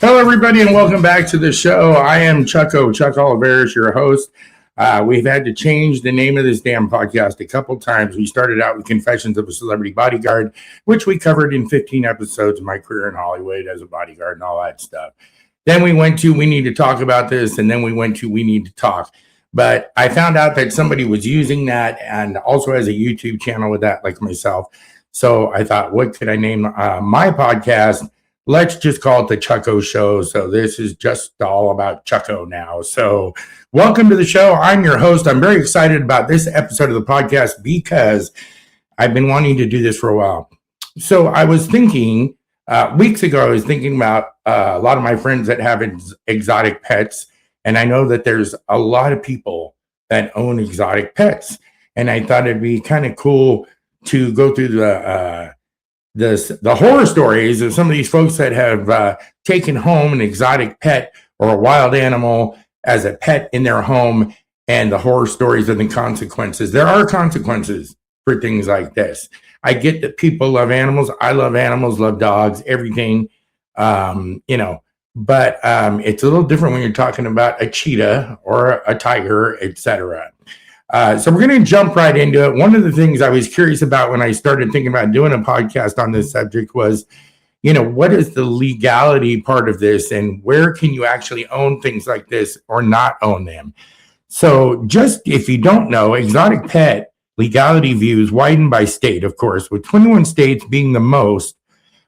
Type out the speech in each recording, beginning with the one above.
Hello, everybody, and welcome back to the show. I am Chuck Oliveris, your host. We've had to change the name of this damn podcast a couple times. We started out with Confessions of a Celebrity Bodyguard, which we covered in 15 episodes of my career in Hollywood as a bodyguard and all that stuff. Then we went to We Need to Talk About This, and then we went to We Need to Talk. But I found out that somebody was using that and also has a YouTube channel with that, like myself. So I thought, what could I name my podcast? Let's just call it the Chucko Show. So this is just all about Chucko now. So welcome to the show. I'm your host. I'm very excited about this episode of the podcast because I've been wanting to do this for a while. So I was thinking, weeks ago, I was thinking about a lot of my friends that have exotic pets. And I know that there's a lot of people that own exotic pets. And I thought it'd be kind of cool to go through the horror stories of some of these folks that have taken home an exotic pet or a wild animal as a pet in their home, and the horror stories and the consequences. There are consequences for things like this. I get that people love animals. I love animals, love dogs, everything, but it's a little different when you're talking about a cheetah or a tiger, etc. So we're going to jump right into it. One of the things I was curious about when I started thinking about doing a podcast on this subject was, what is the legality part of this, and where can you actually own things like this or not own them? So just if you don't know, exotic pet legality views widen by state, of course, with 21 states being the most,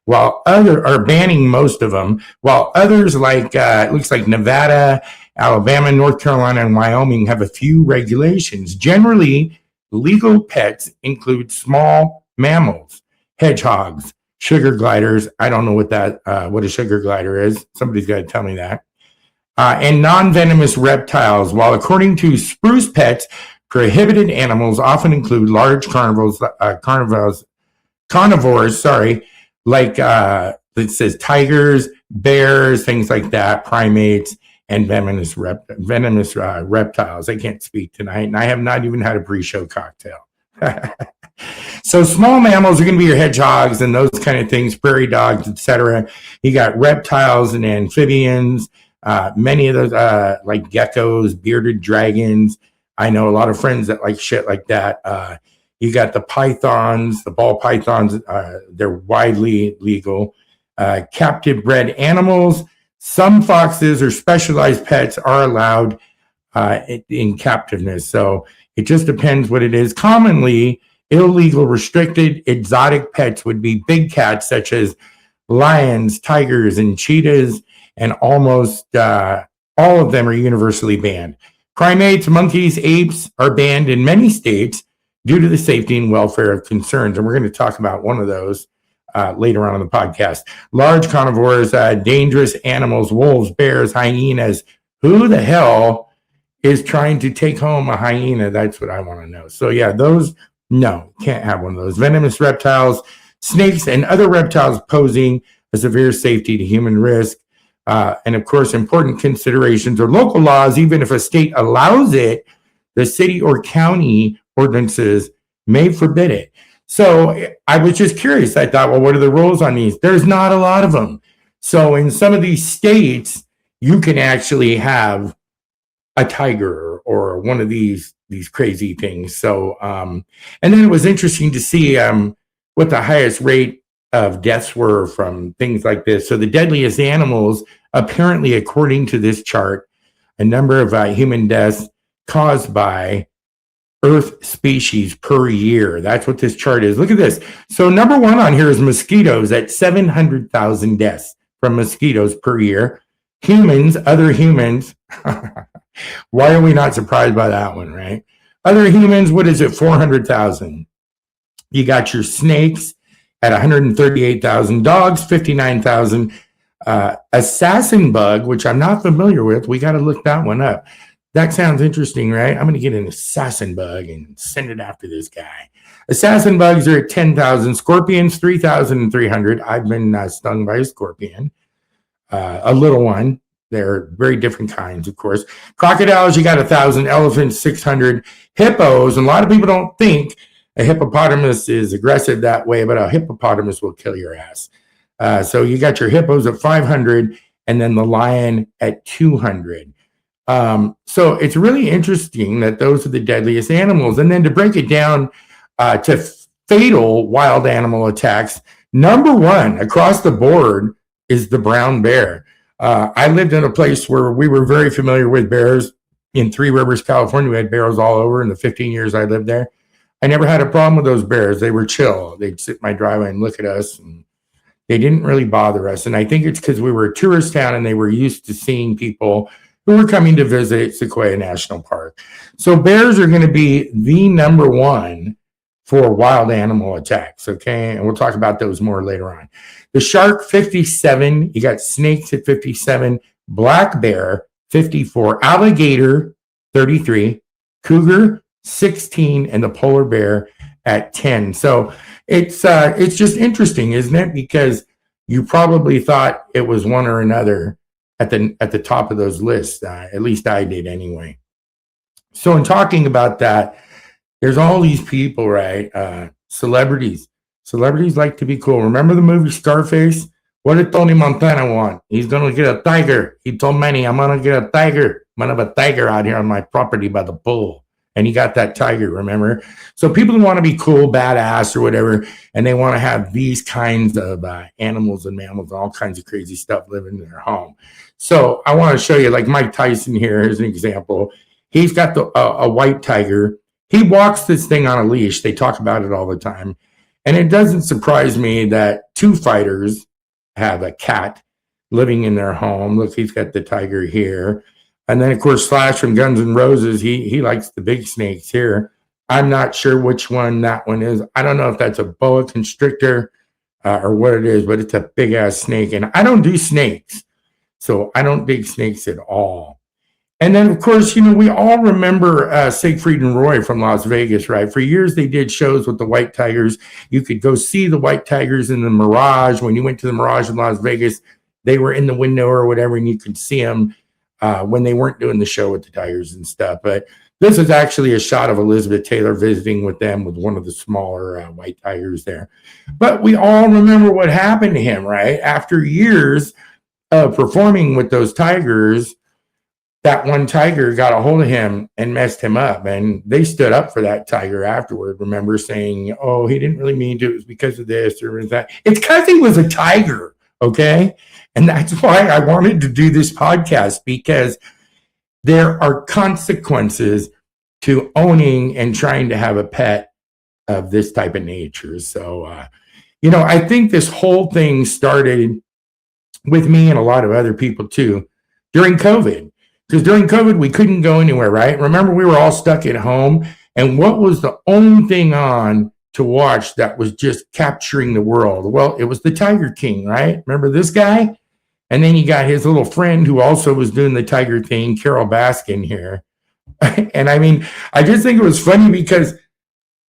while other are banning most of them, while others like it looks like Nevada, Alabama, North Carolina, and Wyoming have a few regulations. Generally, legal pets include small mammals, hedgehogs, sugar gliders. I don't know what a sugar glider is. Somebody's got to tell me that. And non-venomous reptiles, while according to Spruce Pets, prohibited animals often include large carnivores, like it says tigers, bears, things like that, primates, and venomous reptiles. I can't speak tonight, and I have not even had a pre-show cocktail. So small mammals are going to be your hedgehogs and those kind of things, prairie dogs, etc. You got reptiles and amphibians, many of those like geckos, bearded dragons. I know a lot of friends that like shit like that. You got the pythons, the ball pythons. They're widely legal. Captive bred animals. Some foxes or specialized pets are allowed in captiveness. So it just depends what it is. Commonly, illegal, restricted, exotic pets would be big cats such as lions, tigers, and cheetahs, and almost all of them are universally banned. Primates, monkeys, apes are banned in many states due to the safety and welfare of concerns. And we're going to talk about one of those later on in the podcast. Large carnivores, dangerous animals, wolves, bears, hyenas. Who the hell is trying to take home a hyena? That's what I want to know. So yeah, those, no, can't have one of those. Venomous reptiles, snakes, and other reptiles posing a severe safety to human risk. And of course, important considerations are local laws. Even if a state allows it, the city or county ordinances may forbid it. So I was just curious. I thought, well, what are the rules on these? There's not a lot of them. So in some of these states, you can actually have a tiger or one of these crazy things. So, and then it was interesting to see what the highest rate of deaths were from things like this. So the deadliest animals, apparently, according to this chart, a number of human deaths caused by Earth species per year. That's what this chart is. Look at this. So number one on here is mosquitoes at 700,000 deaths from mosquitoes per year. Humans, other humans. Why are we not surprised by that one, right? Other humans, what is it? 400,000. You got your snakes at 138,000. Dogs, 59,000. Assassin bug, which I'm not familiar with. We got to look that one up. That sounds interesting, right? I'm going to get an assassin bug and send it after this guy. Assassin bugs are at 10,000. Scorpions, 3,300. I've been stung by a scorpion. A little one. They're very different kinds, of course. Crocodiles, you got 1,000. Elephants, 600. Hippos, and a lot of people don't think a hippopotamus is aggressive that way, but a hippopotamus will kill your ass. So you got your hippos at 500 and then the lion at 200. So it's really interesting that those are the deadliest animals. And then to break it down to fatal wild animal attacks, number one across the board is the brown bear. I lived in a place where we were very familiar with bears. In Three Rivers, California, we had bears all over in the 15 years I lived there. I never had a problem with those bears. They were chill. They'd sit in my driveway and look at us, and they didn't really bother us. And I think it's because we were a tourist town and they were used to seeing people who were coming to visit Sequoia National Park. So bears are going to be the number one for wild animal attacks, okay? And we'll talk about those more later on. The shark, 57. You got snakes at 57. Black bear, 54. Alligator, 33. Cougar, 16. And the polar bear at 10. So it's just interesting, isn't it? Because you probably thought it was one or another at the top of those lists. At least I did anyway. So in talking about that, there's all these people, right? Celebrities. Celebrities like to be cool. Remember the movie Scarface? What did Tony Montana want? He's going to get a tiger. He told Manny, I'm going to get a tiger. I'm going to have a tiger out here on my property by the pool. And he got that tiger, remember? So people want to be cool, badass or whatever, and they want to have these kinds of animals and mammals and all kinds of crazy stuff living in their home. So I want to show you, like Mike Tyson here. Here's an example. He's got a white tiger. He walks this thing on a leash. They talk about it all the time. And it doesn't surprise me that two fighters have a cat living in their home. Look, he's got the tiger here. And then, of course, Slash from Guns N' Roses, he likes the big snakes here. I'm not sure which one that one is. I don't know if that's a boa constrictor or what it is, but it's a big-ass snake. And I don't do snakes, so I don't dig snakes at all. And then, of course, we all remember Siegfried and Roy from Las Vegas, right? For years, they did shows with the white tigers. You could go see the white tigers in the Mirage. When you went to the Mirage in Las Vegas, they were in the window or whatever, and you could see them when they weren't doing the show with the tigers and stuff. But this is actually a shot of Elizabeth Taylor visiting with them with one of the smaller white tigers there. But we all remember what happened to him, right? After years of performing with those tigers, that one tiger got a hold of him and messed him up. And they stood up for that tiger afterward, remember, saying, oh, he didn't really mean to. It was because of this or that. It's because he was a tiger, okay? And that's why I wanted to do this podcast, because there are consequences to owning and trying to have a pet of this type of nature. So, I think this whole thing started with me and a lot of other people too during COVID. Because during COVID, we couldn't go anywhere, right? Remember, we were all stuck at home. And what was the only thing on to watch that was just capturing the world? Well, it was the Tiger King, right? Remember this guy? And then you got his little friend who also was doing the Tiger King, Carol Baskin here. And I mean, I just think it was funny because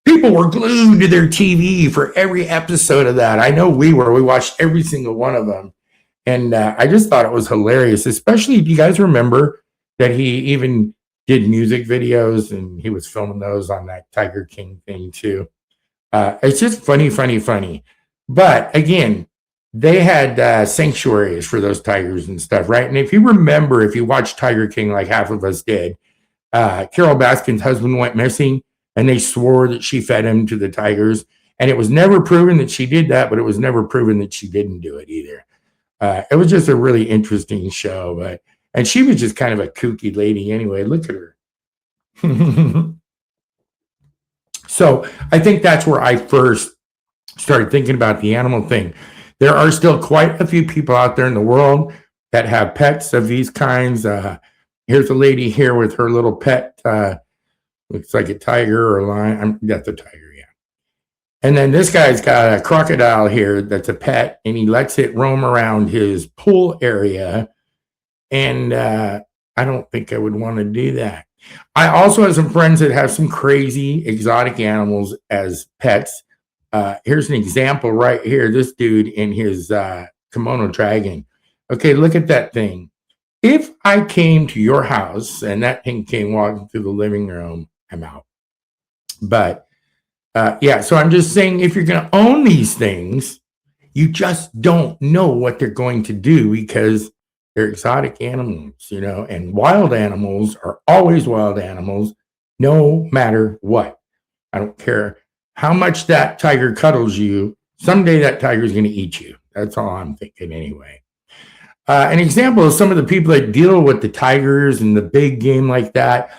people were glued to their TV for every episode of that. I know we were. We watched every single one of them. And I just thought it was hilarious, especially if you guys remember that he even did music videos and he was filming those on that Tiger King thing too. It's just funny. But again, they had sanctuaries for those tigers and stuff, right? And if you remember, if you watched Tiger King, like half of us did, Carol Baskin's husband went missing and they swore that she fed him to the tigers. And it was never proven that she did that, but it was never proven that she didn't do it either. It was just a really interesting show, and she was just kind of a kooky lady anyway. Look at her. So I think that's where I first started thinking about the animal thing. There are still quite a few people out there in the world that have pets of these kinds. Here's a lady here with her little pet. Looks like a tiger or a lion. That's a tiger, yeah. And then this guy's got a crocodile here that's a pet, and he lets it roam around his pool area. And I don't think I would want to do that. I also have some friends that have some crazy exotic animals as pets. Here's an example right here. This dude in his kimono dragon. Okay, look at that thing. If I came to your house and that thing came walking through the living room, I'm out. But so I'm just saying, if you're going to own these things, you just don't know what they're going to do, because They're exotic animals, and wild animals are always wild animals, no matter what. I don't care how much that tiger cuddles you. Someday that tiger is going to eat you. That's all I'm thinking anyway. An example of some of the people that deal with the tigers and the big game like that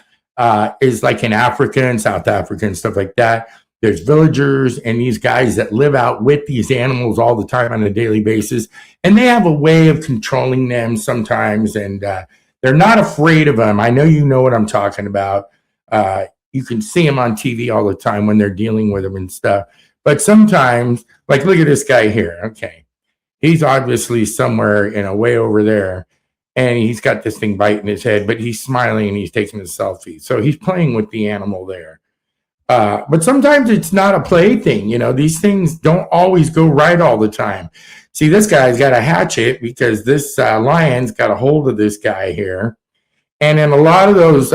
is like in Africa and South Africa and stuff like that. There's villagers and these guys that live out with these animals all the time on a daily basis. And they have a way of controlling them sometimes. And they're not afraid of them. I know you know what I'm talking about. You can see them on TV all the time when they're dealing with them and stuff. But sometimes, like, look at this guy here. Okay. He's obviously somewhere, way over there. And he's got this thing biting his head, but he's smiling and he's taking a selfie. So he's playing with the animal there. But sometimes it's not a play thing. These things don't always go right all the time. See, this guy's got a hatchet because this lion's got a hold of this guy here. And in a lot of those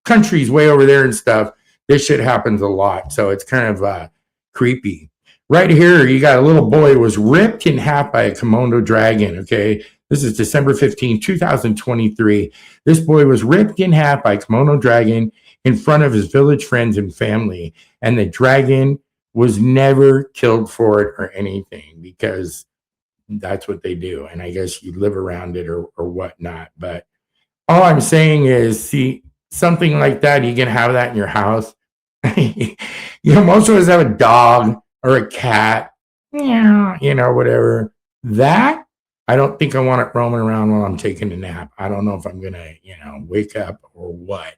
countries way over there and stuff, this shit happens a lot. So it's kind of creepy. Right here, you got a little boy who was ripped in half by a Komodo dragon, okay? This is December 15, 2023. This boy was ripped in half by a Komodo dragon in front of his village friends and family. And the dragon was never killed for it or anything because that's what they do. And I guess you live around it or whatnot. But all I'm saying is, see, something like that, you can have that in your house. Most of us have a dog or a cat, whatever. That, I don't think I want it roaming around while I'm taking a nap. I don't know if I'm going to, wake up or what.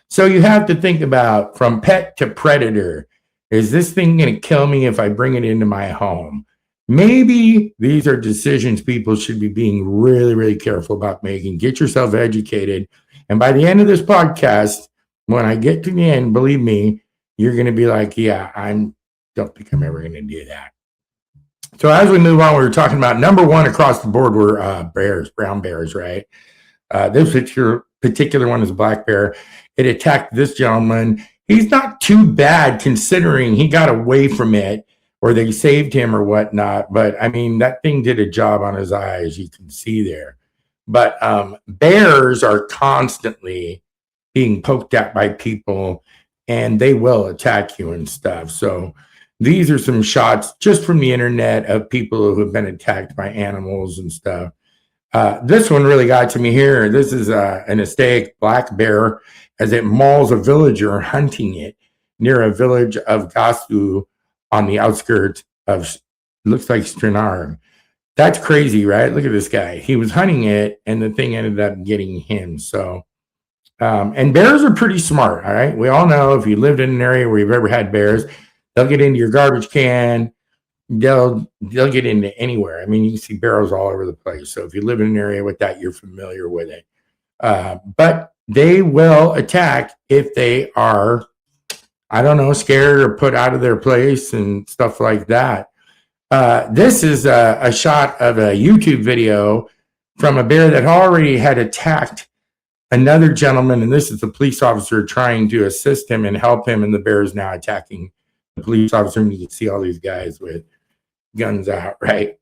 So you have to think about from pet to predator. Is this thing going to kill me if I bring it into my home? Maybe these are decisions people should be being really, really careful about making. Get yourself educated. And by the end of this podcast, when I get to the end, believe me, you're going to be like, yeah, don't think I'm ever going to do that. So as we move on, we were talking about number one across the board were bears, brown bears, right? This particular one is a black bear. It attacked this gentleman. He's not too bad considering he got away from it or they saved him or whatnot. But I mean, that thing did a job on his eye, as you can see there. But bears are constantly being poked at by people and they will attack you and stuff. So these are some shots just from the internet of people who have been attacked by animals and stuff. This one really got to me here. This is an Aztec black bear as it mauls a villager hunting it near a village of Gasu on the outskirts of, looks like Strenard. That's crazy, right? Look at this guy. He was hunting it and the thing ended up getting him. So, and bears are pretty smart, all right? We all know if you lived in an area where you've ever had bears, they'll get into your garbage can. They'll get into anywhere. I mean, you can see barrels all over the place. So if you live in an area with that, you're familiar with it. But they will attack if they are, I don't know, scared or put out of their place and stuff like that. This is a shot of a YouTube video from a bear that already had attacked another gentleman. And this is the police officer trying to assist him and help him. And the bear is now attacking the police officer. And you can see all these guys with guns out, right?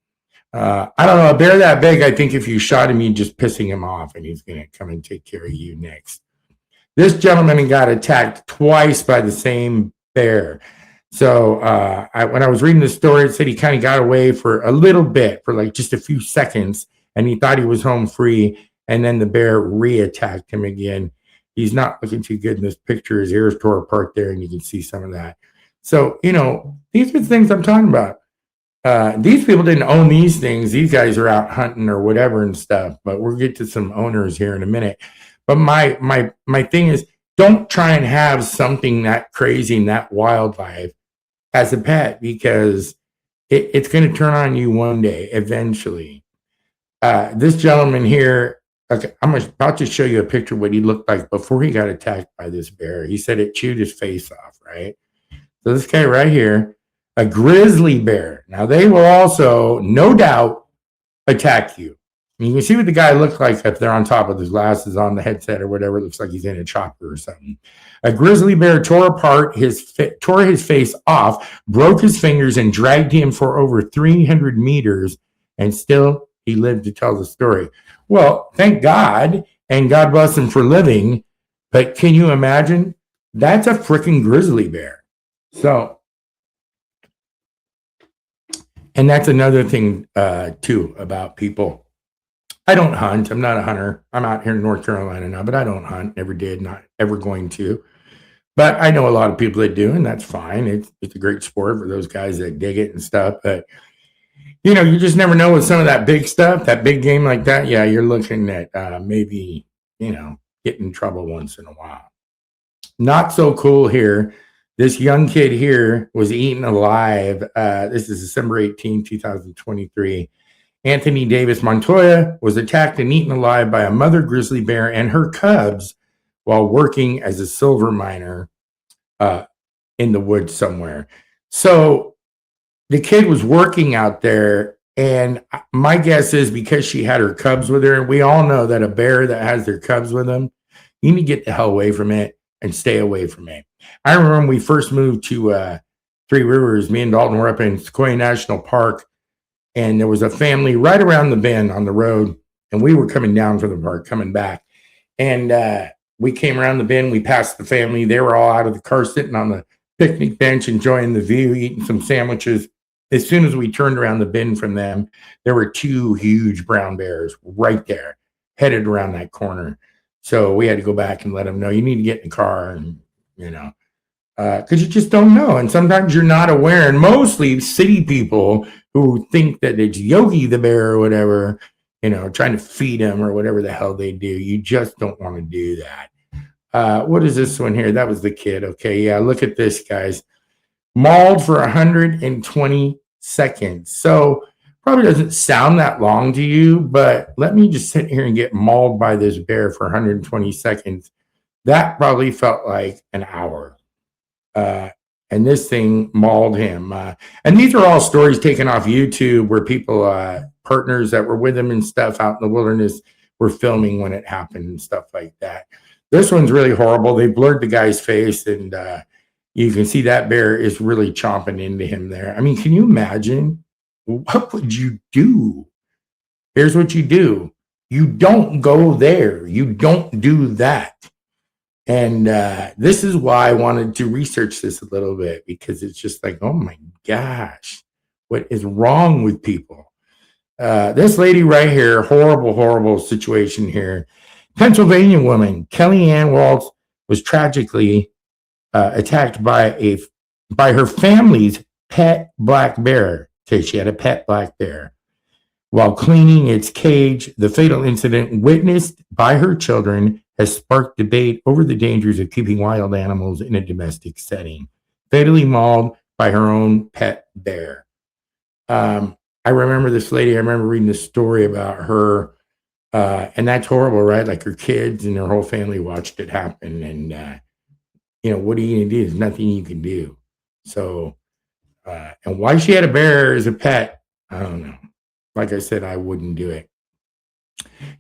I don't know, a bear that big, I think if you shot him, you'd just pissing him off and he's going to come and take care of you next. This gentleman got attacked twice by the same bear. So when I was reading the story, it said he kind of got away for a little bit, for like just a few seconds, and he thought he was home free, and then the bear re-attacked him again. He's not looking too good in this picture. His ears tore apart there, and you can see some of that. So, these are the things I'm talking about. These people didn't own these things. These guys are out hunting or whatever and stuff, but we'll get to some owners here in a minute. But my thing is, don't try and have something that crazy and that wildlife as a pet, because it's going to turn on you one day eventually. This gentleman here, okay, I'm about to show you a picture of what he looked like before he got attacked by this bear. He said it chewed his face off, right? So this guy right here, a grizzly bear. Now they will also, no doubt, attack you. You can see what the guy looks like if they're on top of his glasses on the headset or whatever. It looks like he's in a chopper or something. A grizzly bear tore his face off, broke his fingers, and dragged him for over 300 meters and still he lived to tell the story. Well, thank God, and God bless him for living. But can you imagine? That's a freaking grizzly bear. So, and that's another thing too about people. I don't hunt. I'm not a hunter. I'm out here in North Carolina now, but I don't hunt. Never did. Not ever going to. But I know a lot of people that do, and that's fine. It's a great sport for those guys that dig it and stuff. But you just never know with some of that big stuff, that big game like that. Yeah, you're looking at maybe getting in trouble once in a while. Not so cool here. This young kid here was eaten alive. This is December 18, 2023. Anthony Davis Montoya was attacked and eaten alive by a mother grizzly bear and her cubs while working as a silver miner in the woods somewhere. So the kid was working out there, and my guess is because she had her cubs with her, and we all know that a bear that has their cubs with them, you need to get the hell away from it and stay away from it. I remember when we first moved to Three Rivers, me and Dalton were up in Sequoia National Park, and there was a family right around the bend on the road, and we were coming down from the park, coming back. And we came around the bend, we passed the family. They were all out of the car, sitting on the picnic bench, enjoying the view, eating some sandwiches. As soon as we turned around the bend from them, there were two huge brown bears right there, headed around that corner. So we had to go back and let them know, you need to get in the car, and because you just don't know. And sometimes you're not aware. And mostly city people who think that it's Yogi the bear or whatever, trying to feed him or whatever the hell they do. You just don't want to do that. What is this one here? That was the kid. Okay, yeah, look at this, guys. Mauled for 120 seconds. So probably doesn't sound that long to you, but let me just sit here and get mauled by this bear for 120 seconds. That probably felt like an hour. And this thing mauled him. And these are all stories taken off YouTube where people, partners that were with him and stuff out in the wilderness, were filming when it happened and stuff like that. This one's really horrible. They blurred the guy's face, and you can see that bear is really chomping into him there. I mean, can you imagine? What would you do? Here's what you do. You don't go there. You don't do that. And this is why I wanted to research this a little bit, because it's just like, oh my gosh, what is wrong with people? This lady right here, horrible, horrible situation here. Pennsylvania woman, Kellyanne Waltz, was tragically attacked by her family's pet black bear. Okay, she had a pet black bear. While cleaning its cage, the fatal incident, witnessed by her children, has sparked debate over the dangers of keeping wild animals in a domestic setting. Fatally mauled by her own pet bear. I remember this lady. I remember reading the story about her, and that's horrible, right? Like her kids and her whole family watched it happen, and what are you going to do? There's nothing you can do. So, and why she had a bear as a pet, I don't know. Like I said, I wouldn't do it.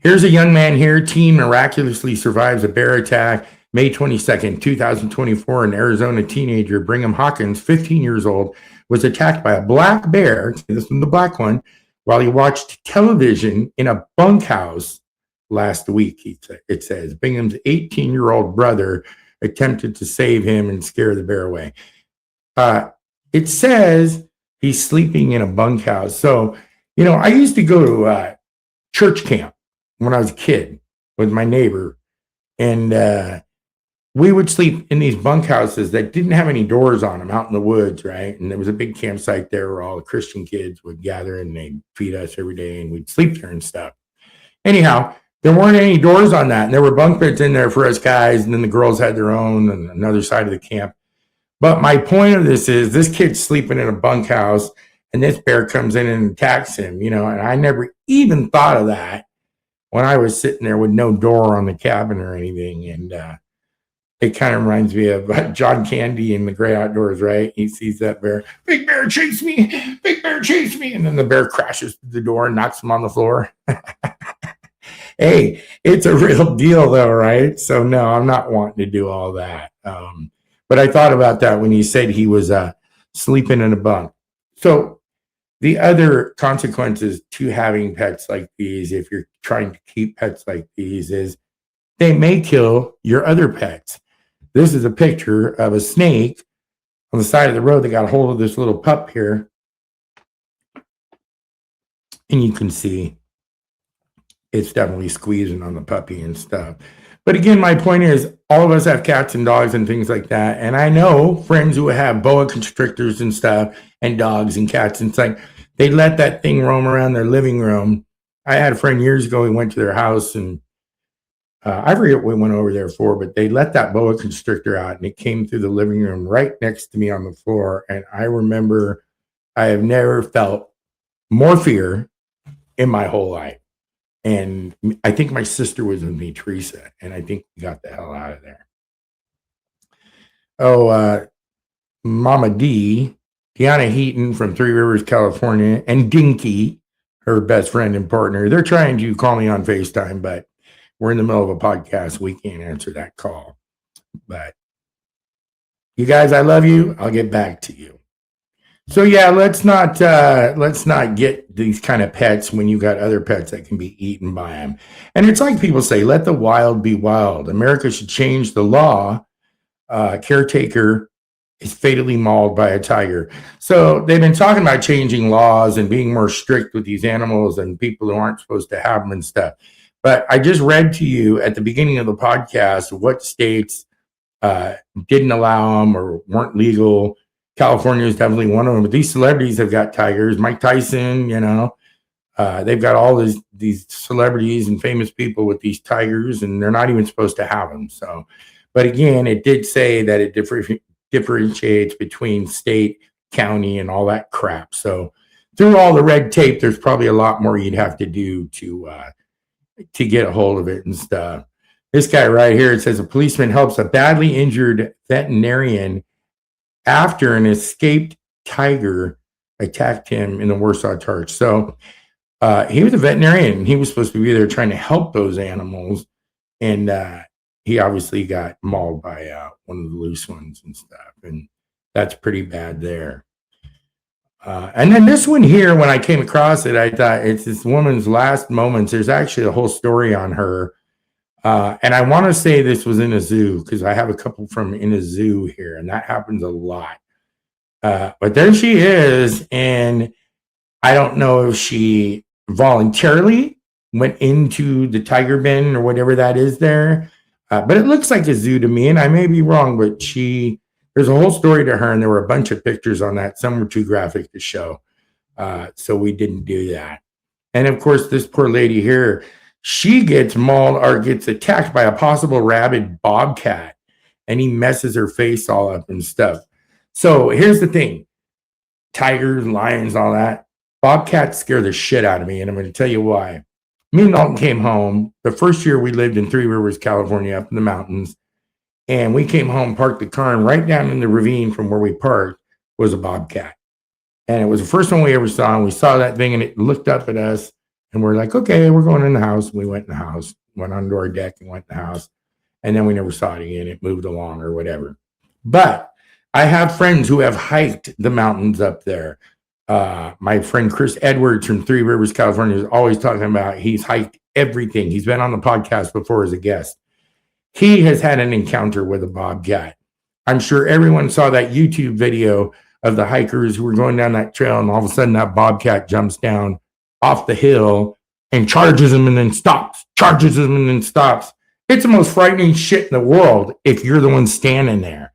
Here's a young man here. Teen miraculously survives a bear attack. May 22nd, 2024, an Arizona teenager, Brigham Hawkins, 15 years old, was attacked by a black bear, this is the black one, while he watched television in a bunkhouse last week, it says. Bingham's 18-year-old brother attempted to save him and scare the bear away. It says he's sleeping in a bunkhouse. So, I used to go to church camp when I was a kid with my neighbor, and we would sleep in these bunkhouses that didn't have any doors on them out in the woods, right? And there was a big campsite there where all the Christian kids would gather, and they'd feed us every day, and we'd sleep there and stuff. Anyhow, there weren't any doors on that, and there were bunk beds in there for us guys, and then the girls had their own on another side of the camp. But my point of this is, this kid's sleeping in a bunkhouse, and this bear comes in and attacks him, and I never even thought of that when I was sitting there with no door on the cabin or anything. And it kind of reminds me of John Candy in The Great Outdoors, right? He sees that bear, big bear, chase me, big bear, chase me. And then the bear crashes through the door and knocks him on the floor. Hey, it's a real deal though, right? So no, I'm not wanting to do all that. But I thought about that when he said he was sleeping in a bunk. So The other consequences to having pets like these, if you're trying to keep pets like these, is they may kill your other pets. This is a picture of a snake on the side of the road that got a hold of this little pup here. And you can see it's definitely squeezing on the puppy and stuff. But again, my point is all of us have cats and dogs and things like that. And I know friends who have boa constrictors and stuff and dogs and cats. And it's like they let that thing roam around their living room. I had a friend years ago, he went to their house and I forget what we went over there for, but they let that boa constrictor out and it came through the living room right next to me on the floor. And I remember I have never felt more fear in my whole life. And I think my sister was with me, Teresa, and I think we got the hell out of there. Oh, Mama D, Deanna Heaton from Three Rivers, California, and Dinky, her best friend and partner. They're trying to call me on FaceTime, but we're in the middle of a podcast. We can't answer that call. But you guys, I love you. I'll get back to you. So yeah, let's not get these kind of pets when you got other pets that can be eaten by them. And it's like people say, let the wild be wild. America should change the law. Caretaker is fatally mauled by a tiger. So they've been talking about changing laws and being more strict with these animals and people who aren't supposed to have them and stuff. But I just read to you at the beginning of the podcast what states didn't allow them or weren't legal. California is definitely one of them. But these celebrities have got tigers. Mike Tyson, they've got all these celebrities and famous people with these tigers, and they're not even supposed to have them. So, but again, it did say that it differentiates between state, county, and all that crap. So through all the red tape, there's probably a lot more you'd have to do to get a hold of it and stuff. This guy right here, it says a policeman helps a badly injured veterinarian after an escaped tiger attacked him in the Warsaw Torch. So he was a veterinarian. He was supposed to be there trying to help those animals. And he obviously got mauled by one of the loose ones and stuff. And that's pretty bad there. And then this one here, when I came across it, I thought it's this woman's last moments. There's actually a whole story on her. And I want to say this was in a zoo because I have a couple from in a zoo here, and that happens a lot. But there she is, and I don't know if she voluntarily went into the tiger bin or whatever that is there. But it looks like a zoo to me, and I may be wrong, but there's a whole story to her, and there were a bunch of pictures on that. Some were too graphic to show. So we didn't do that. And of course, this poor lady here, she gets mauled or gets attacked by a possible rabid bobcat, and he messes her face all up and stuff. So here's the thing. Tigers, lions, all that. Bobcats scare the shit out of me, and I'm going to tell you why. Me and Dalton came home. The first year we lived in Three Rivers, California, up in the mountains. And we came home, parked the car, and right down in the ravine from where we parked was a bobcat. And it was the first one we ever saw. And we saw that thing, and it looked up at us. And we're like, okay, we're going in the house. We went in the house, went onto our deck and went in the house. And then we never saw it again. It moved along or whatever. But I have friends who have hiked the mountains up there. My friend Chris Edwards from Three Rivers, California, is always talking about he's hiked everything. He's been on the podcast before as a guest. He has had an encounter with a bobcat. I'm sure everyone saw that YouTube video of the hikers who were going down that trail, and all of a sudden that bobcat jumps down off the hill and charges him and then stops, charges him and then stops. It's the most frightening shit in the world if you're the one standing there.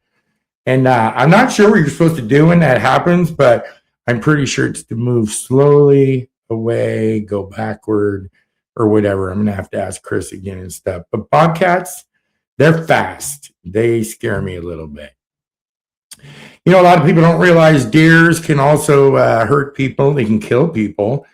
And I'm not sure what you're supposed to do when that happens, but I'm pretty sure it's to move slowly away, go backward, or whatever. I'm going to have to ask Chris again and stuff. But bobcats, they're fast. They scare me a little bit. You know, a lot of people don't realize deers can also hurt people. They can kill people.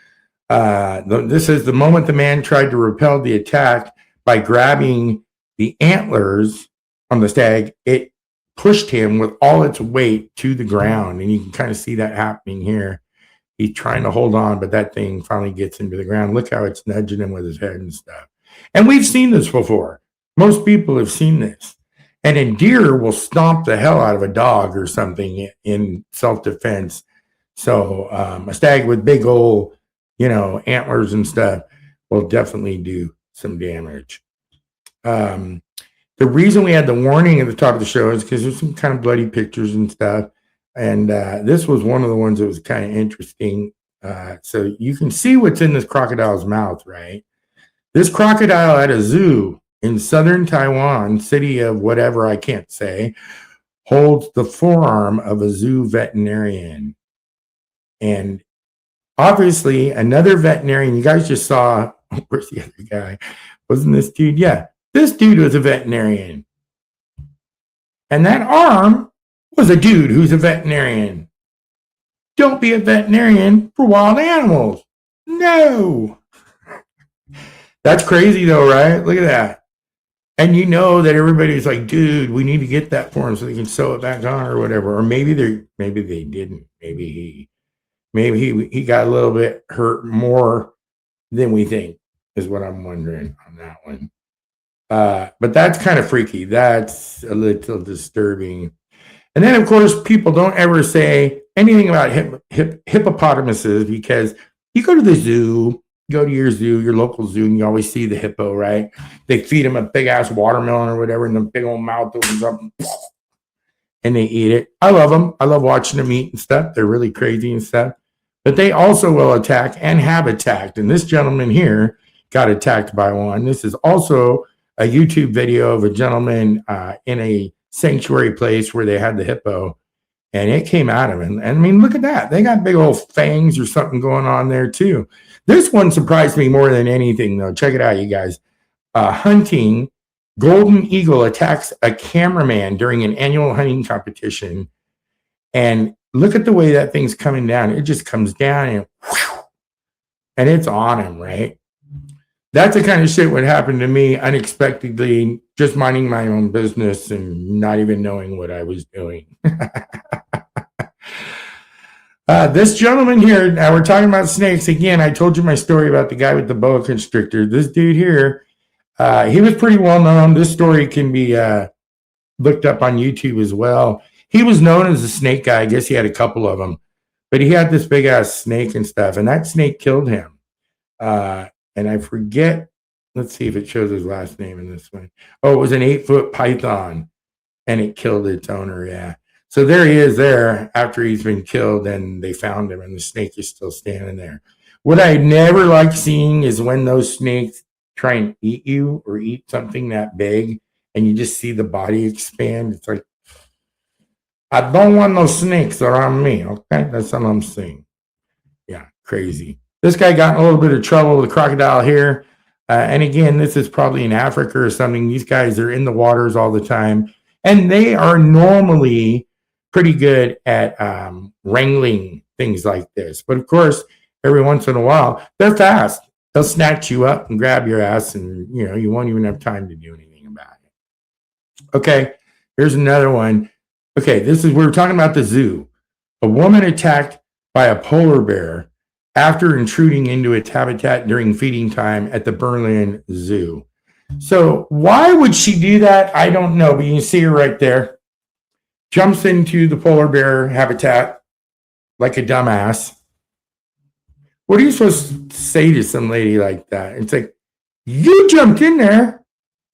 This is the moment the man tried to repel the attack by grabbing the antlers on the stag. It pushed him with all its weight to the ground. And you can kind of see that happening here. He's trying to hold on, but that thing finally gets into the ground. Look how it's nudging him with his head and stuff. And we've seen this before. Most people have seen this. And a deer will stomp the hell out of a dog or something in self-defense. So a stag with big old, antlers and stuff will definitely do some damage. The reason we had the warning at the top of the show is because there's some kind of bloody pictures and stuff. And this was one of the ones that was kind of interesting. So you can see what's in this crocodile's mouth, right? This crocodile at a zoo in southern Taiwan, city of whatever I can't say, holds the forearm of a zoo veterinarian. And obviously, another veterinarian, you guys just saw, where's the other guy? Wasn't this dude? Yeah, this dude was a veterinarian. And that arm was a dude who's a veterinarian. Don't be a veterinarian for wild animals. No. That's crazy though, right? Look at that. And you know that everybody's like, dude, we need to get that for him so they can sew it back on or whatever. Or maybe they didn't. Maybe he got a little bit hurt more than we think, is what I'm wondering on that one. But that's kind of freaky. That's a little disturbing. And then, of course, people don't ever say anything about hippopotamuses, because you go to the zoo, go to your local zoo, and you always see the hippo, right? They feed them a big-ass watermelon or whatever, and the big old mouth opens up, and they eat it. I love them. I love watching them eat and stuff. They're really crazy and stuff. But they also will attack and have attacked. And this gentleman here got attacked by one. This is also a YouTube video of a gentleman in a sanctuary place where they had the hippo, and it came at him. And I mean, look at that. They got big old fangs or something going on there too. This one surprised me more than anything, though. Check it out, you guys. Hunting golden eagle attacks a cameraman during an annual hunting competition. And look at the way that thing's coming down. It just comes down and it's on him, right? That's the kind of shit would happen to me unexpectedly, just minding my own business and not even knowing what I was doing. This gentleman here, now we're talking about snakes. Again, I told you my story about the guy with the boa constrictor. This dude here, he was pretty well known. This story can be looked up on YouTube as well. He was known as a snake guy. I guess he had a couple of them. But he had this big-ass snake and stuff, and that snake killed him. And I forget, let's see if it shows his last name in this one. Oh, it was an 8-foot python, and it killed its owner, yeah. So there he is there after he's been killed, and they found him, and the snake is still standing there. What I never like seeing is when those snakes try and eat you or eat something that big, and you just see the body expand. It's like, I don't want no snakes around me, okay? That's what I'm saying. Yeah, crazy. This guy got in a little bit of trouble with a crocodile here. And again, this is probably in Africa or something. These guys are in the waters all the time. And they are normally pretty good at wrangling things like this. But of course, every once in a while, they're fast. They'll snatch you up and grab your ass, and you won't even have time to do anything about it. Okay, here's another one. Okay, we were talking about the zoo. A woman attacked by a polar bear after intruding into its habitat during feeding time at the Berlin Zoo. So why would she do that? I don't know, but you can see her right there. Jumps into the polar bear habitat like a dumbass. What are you supposed to say to some lady like that? It's like, you jumped in there,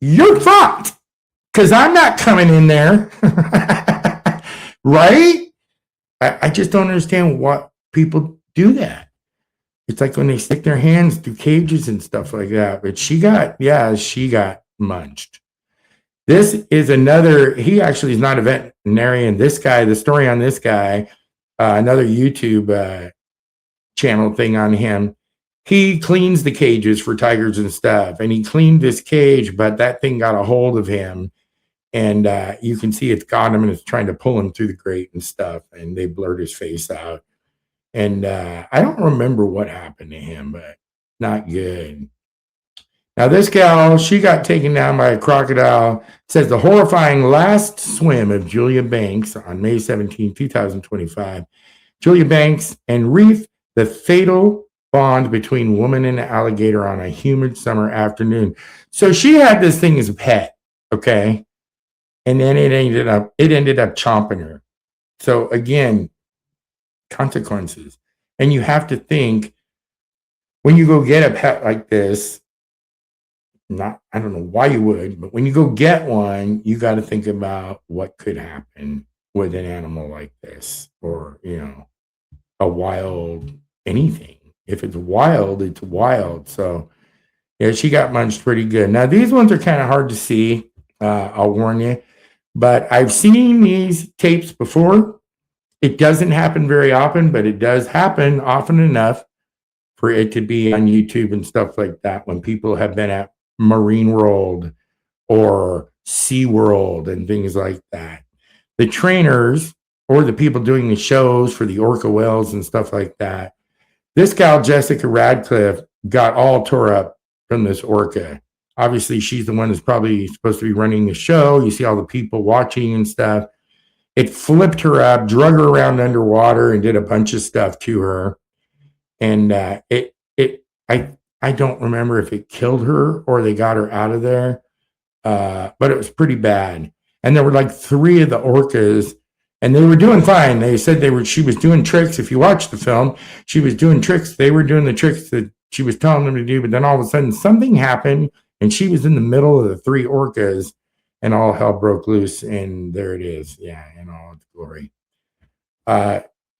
you're fucked, because I'm not coming in there. Right? I just don't understand why people do that. It's like when they stick their hands through cages and stuff like that. But she got munched. This is another, he actually is not a veterinarian. This guy, the story on this guy, another YouTube channel thing on him. He cleans the cages for tigers and stuff. And he cleaned this cage, but that thing got a hold of him. And you can see it's got him and it's trying to pull him through the grate and stuff. And they blurred his face out. And I don't remember what happened to him, but not good. Now, this gal, she got taken down by a crocodile. It says the horrifying last swim of Julia Banks on May 17, 2025. Julia Banks and Reef, the fatal bond between woman and alligator on a humid summer afternoon. So she had this thing as a pet, okay? And then it ended up chomping her. So again, consequences. And you have to think when you go get a pet like this, I don't know why you would, but when you go get one, you got to think about what could happen with an animal like this, or, a wild anything. If it's wild, it's wild. So, yeah, she got munched pretty good. Now, these ones are kind of hard to see. I'll warn you. But I've seen these tapes before. It doesn't happen very often, but it does happen often enough for it to be on YouTube and stuff like that when people have been at Marine World or SeaWorld and things like that. The trainers or the people doing the shows for the orca whales and stuff like that. This gal, Jessica Radcliffe, got all tore up from this orca. Obviously, she's the one that's probably supposed to be running the show. You see all the people watching and stuff. It flipped her up, drug her around underwater, and did a bunch of stuff to her. And I don't remember if it killed her or they got her out of there, but it was pretty bad. And there were like 3 of the orcas, and they were doing fine. They said she was doing tricks. If you watch the film, she was doing tricks. They were doing the tricks that she was telling them to do, but then all of a sudden something happened, and she was in the middle of the 3 orcas, and all hell broke loose, and there it is. Yeah, in all its glory.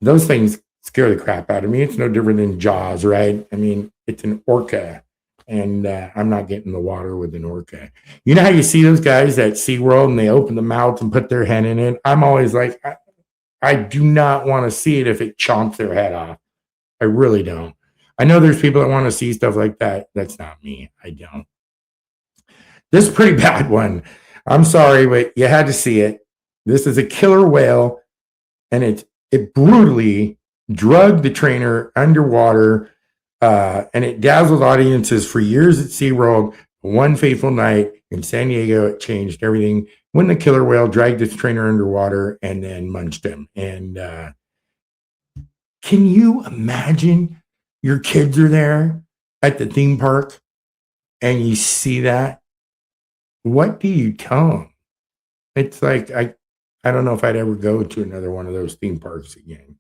Those things scare the crap out of me. It's no different than Jaws, right? I mean, it's an orca, and I'm not getting in the water with an orca. You know how you see those guys at SeaWorld and they open the mouth and put their head in it? I'm always like, I do not want to see it if it chomps their head off. I really don't. I know there's people that want to see stuff like that. That's not me. I don't. This is a pretty bad one. I'm sorry, but you had to see it. This is a killer whale, and it brutally drugged the trainer underwater, and it dazzled audiences for years at SeaWorld. One fateful night in San Diego, it changed everything when the killer whale dragged its trainer underwater and then munched him. And can you imagine your kids are there at the theme park and you see that? What do you tell them? It's like, I don't know if I'd ever go to another one of those theme parks again.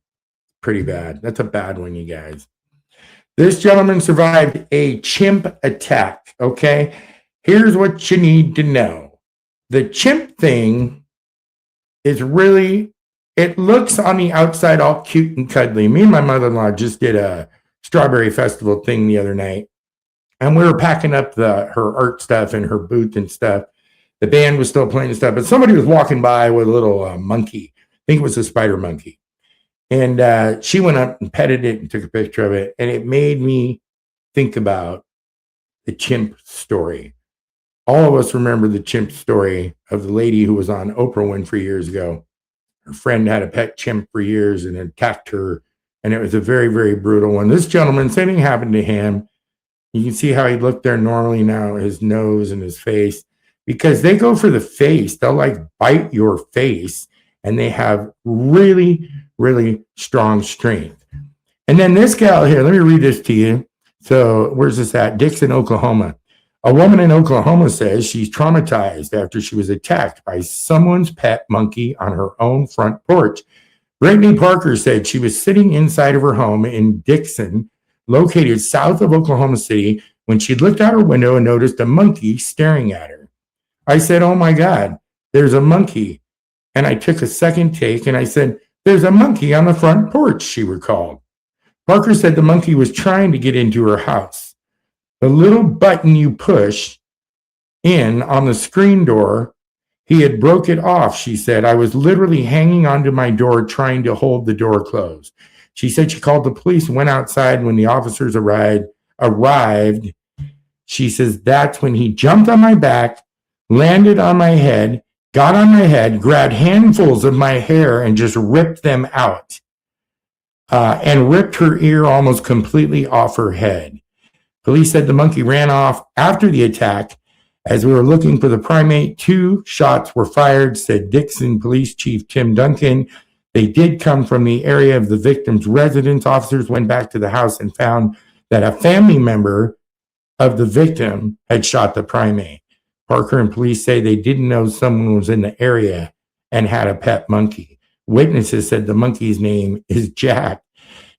Pretty bad. That's a bad one, you guys. This gentleman survived a chimp attack. Okay. Here's what you need to know. The chimp thing is really, it looks on the outside all cute and cuddly. Me and my mother-in-law just did a strawberry festival thing the other night, and we were packing up her art stuff and her booth and stuff. The band was still playing stuff, but somebody was walking by with a little monkey. I think it was a spider monkey. And she went up and petted it and took a picture of it. And it made me think about the chimp story. All of us remember the chimp story of the lady who was on Oprah Winfrey years ago. Her friend had a pet chimp for years and attacked her. And it was a very, very brutal one. This gentleman, same thing happened to him. You can see how he looked there normally now, his nose and his face, because they go for the face. They'll like bite your face, and they have really, really strong strength. And then this gal here, let me read this to you. So where's this at? Dixon, Oklahoma. A woman in Oklahoma says she's traumatized after she was attacked by someone's pet monkey on her own front porch. Brittany Parker said she was sitting inside of her home in Dixon, located south of Oklahoma City, when she looked out her window and noticed a monkey staring at her. I said, "Oh my God, there's a monkey." And I took a second take and I said, "There's a monkey on the front porch," she recalled. Parker said the monkey was trying to get into her house. The little button you push in on the screen door, he had broke it off, she said. I was literally hanging onto my door trying to hold the door closed. She said she called the police and went outside. When the officers arrived, she says, that's when he jumped on my back, landed on my head, got on my head, grabbed handfuls of my hair and just ripped them out, and ripped her ear almost completely off her head. Police said the monkey ran off after the attack. As we were looking for the primate, 2 shots were fired, said Dixon Police Chief Tim Duncan. They did come from the area of the victim's residence. Officers went back to the house and found that a family member of the victim had shot the primate. Parker and police say they didn't know someone was in the area and had a pet monkey. witnesses said the monkey's name is Jack.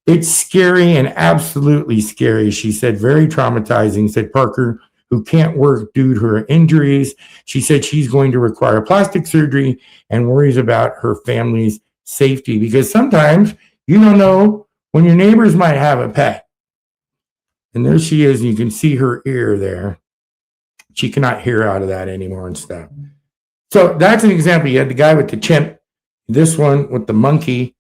It's scary and absolutely scary. She said, very traumatizing, said Parker, who can't work due to her injuries. She said she's going to require plastic surgery and worries about her family's safety because sometimes you don't know when your neighbors might have a pet. And there she is, and you can see her ear there. She cannot hear out of that anymore and stuff. So that's an example. You had the guy with the chimp, this one with the monkey,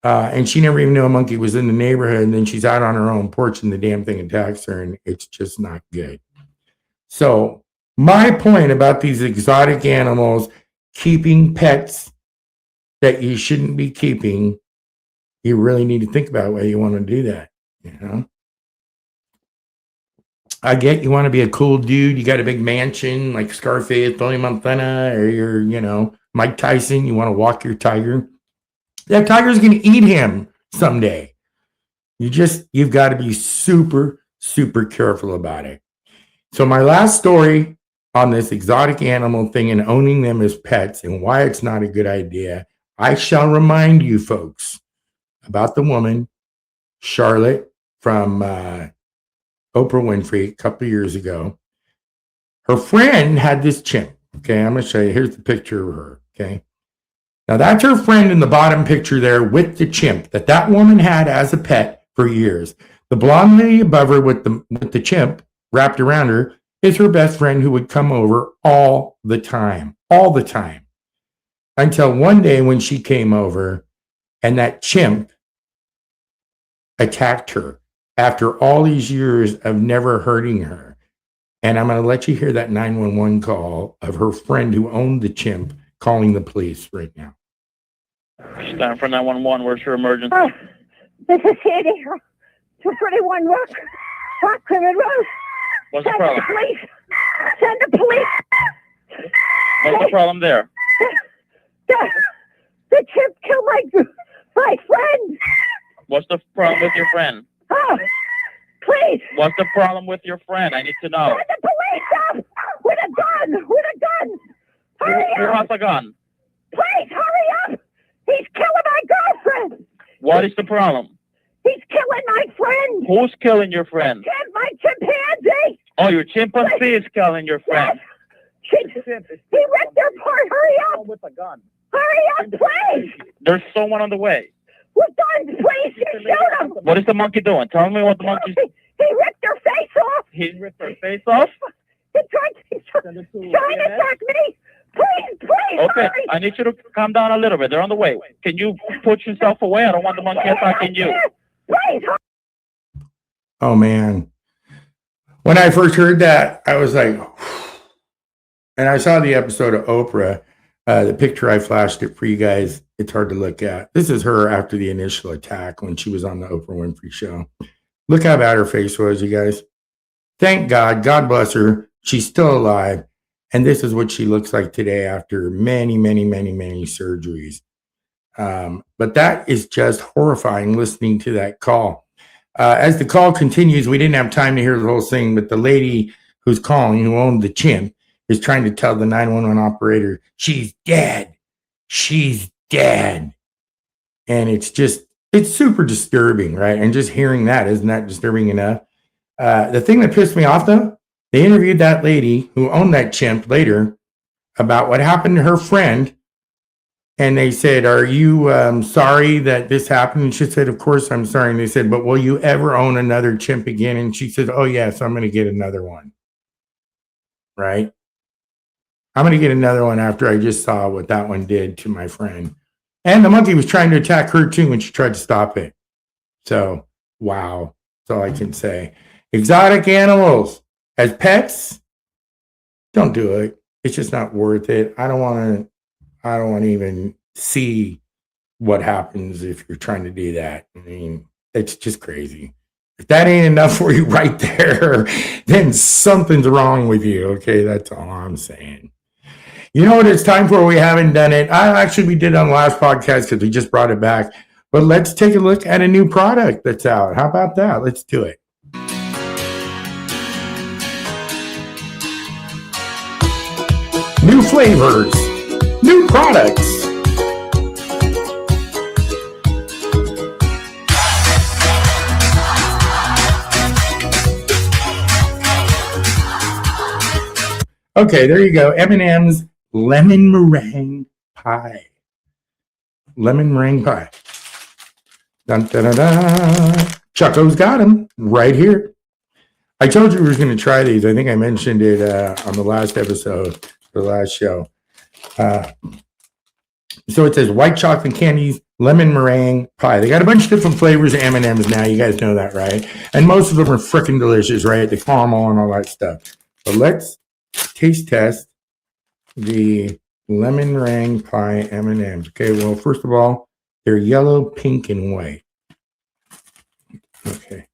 and she never even knew a monkey was in the neighborhood. And then she's out on her own porch and the damn thing attacks her, and it's just not good. So my point about these exotic animals, keeping pets that you shouldn't be keeping, you really need to think about whether you want to do that. You know, I get you want to be a cool dude. You got a big mansion like Scarface, Tony Montana, or you're, you know, Mike Tyson. You want to walk your tiger. That tiger's going to eat him someday. You've got to be super, super careful about it. So my last story on this exotic animal thing and owning them as pets and why it's not a good idea, I shall remind you folks about the woman, Charlotte, from Oprah Winfrey a couple of years ago. Her friend had this chimp. Okay, I'm going to show you. Here's the picture of her. Okay. Now that's her friend in the bottom picture there with the chimp that woman had as a pet for years. The blonde lady above her with the chimp wrapped around her is her best friend who would come over all the time. Until one day when she came over and that chimp attacked her after all these years of never hurting her. And I'm going to let you hear that 911 call of her friend who owned the chimp calling the police right now. Stand for 911. Where's your emergency? Oh, this is Sandy. 231 Rock River Road. What's the problem? Send the police. What's the problem there? The chimp killed my friend. What's the problem with your friend? Oh, please. What's the problem with your friend? I need to know. Send the police up with a gun. Hurry Who up. has a gun? Please, hurry up. He's killing my girlfriend. What is the problem? He's killing my friend. Who's killing your friend? My chimpanzee. Oh, your chimpanzee is killing your friend. He ripped her apart. Hurry up. With a gun. Hurry up, please. There's someone on the way. With guns, please. You shoot him. What is the monkey doing? Tell me what the monkey's... He ripped her face off. He ripped her face off? He's trying to attack me. Please, Okay, hurry. I need you to calm down a little bit. They're on the way. Can you put yourself away? I don't want the monkey attacking you. Please. Oh, man. When I first heard that, I was like, and I saw the episode of Oprah, the picture I flashed it for you guys. It's hard to look at. This is her after the initial attack when she was on the Oprah Winfrey Show. Look how bad her face was, you guys. Thank God. God bless her. She's still alive. And this is what she looks like today after many, many, many, many surgeries. But that is just horrifying listening to that call. As the call continues, we didn't have time to hear the whole thing, but the lady who's calling, who owned the chimp, is trying to tell the 911 operator, she's dead. She's dead. And it's super disturbing, right? And just hearing that, isn't that disturbing enough? The thing that pissed me off, though, they interviewed that lady who owned that chimp later about what happened to her friend. And they said, are you sorry that this happened? And she said, of course I'm sorry. And they said, but will you ever own another chimp again? And she said, oh, yes, I'm going to get another one. Right? I'm going to get another one after I just saw what that one did to my friend. And the monkey was trying to attack her too when she tried to stop it. So, wow. That's all I can say. Exotic animals as pets, don't do it. It's just not worth it. I don't want to even see what happens if you're trying to do that. I mean, it's just crazy. If that ain't enough for you right there, then something's wrong with you. Okay, that's all I'm saying. You know what it's time for? We haven't done it. We did on the last podcast because we just brought it back. But let's take a look at a new product that's out. How about that? Let's do it. New flavors, new products. Okay, there you go. M&M's lemon meringue pie. Lemon meringue pie. Dun, dun, dun, dun. Chucko's got them right here. I told you we were going to try these. I think I mentioned it on the last episode, the last show. So it says white chocolate candies, lemon meringue pie. They got a bunch of different flavors of M&Ms now. You guys know that, right? And most of them are freaking delicious, right? The caramel and all that stuff. But let's taste test the lemon meringue pie M&Ms. Okay, well, first of all, they're yellow, pink, and white. Okay.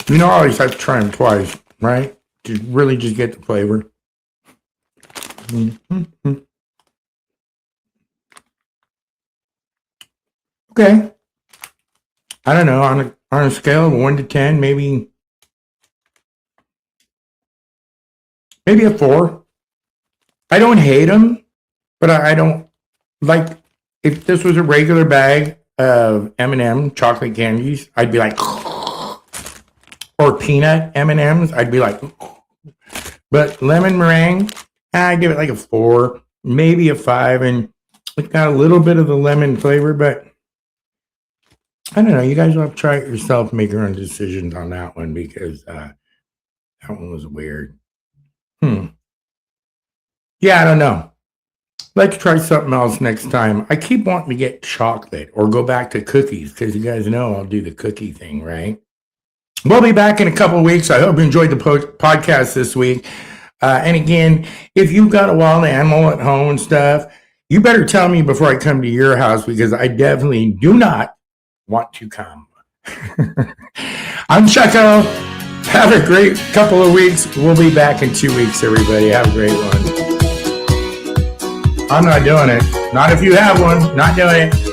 You know, I always have to try them twice, right? To really just get the flavor. Mm-hmm. Okay. I don't know, on a scale of 1 to 10, maybe a 4. I don't hate them, but I don't like. If this was a regular bag of M&M chocolate candies, I'd be like, or peanut M&Ms, I'd be like, but lemon meringue, I give it like a 4, maybe a 5, and it's got a little bit of the lemon flavor, but I don't know. You guys will have to try it yourself, make your own decisions on that one, because that one was weird. Yeah, I don't know. Let's try something else next time. I keep wanting to get chocolate or go back to cookies, because you guys know I'll do the cookie thing, right? We'll be back in a couple of weeks. I hope you enjoyed the podcast this week. And again, if you've got a wild animal at home and stuff, you better tell me before I come to your house, because I definitely do not want to come. I'm Chucko. Have a great couple of weeks. We'll be back in 2 weeks, everybody. Have a great one. I'm not doing it. Not if you have one. Not doing it.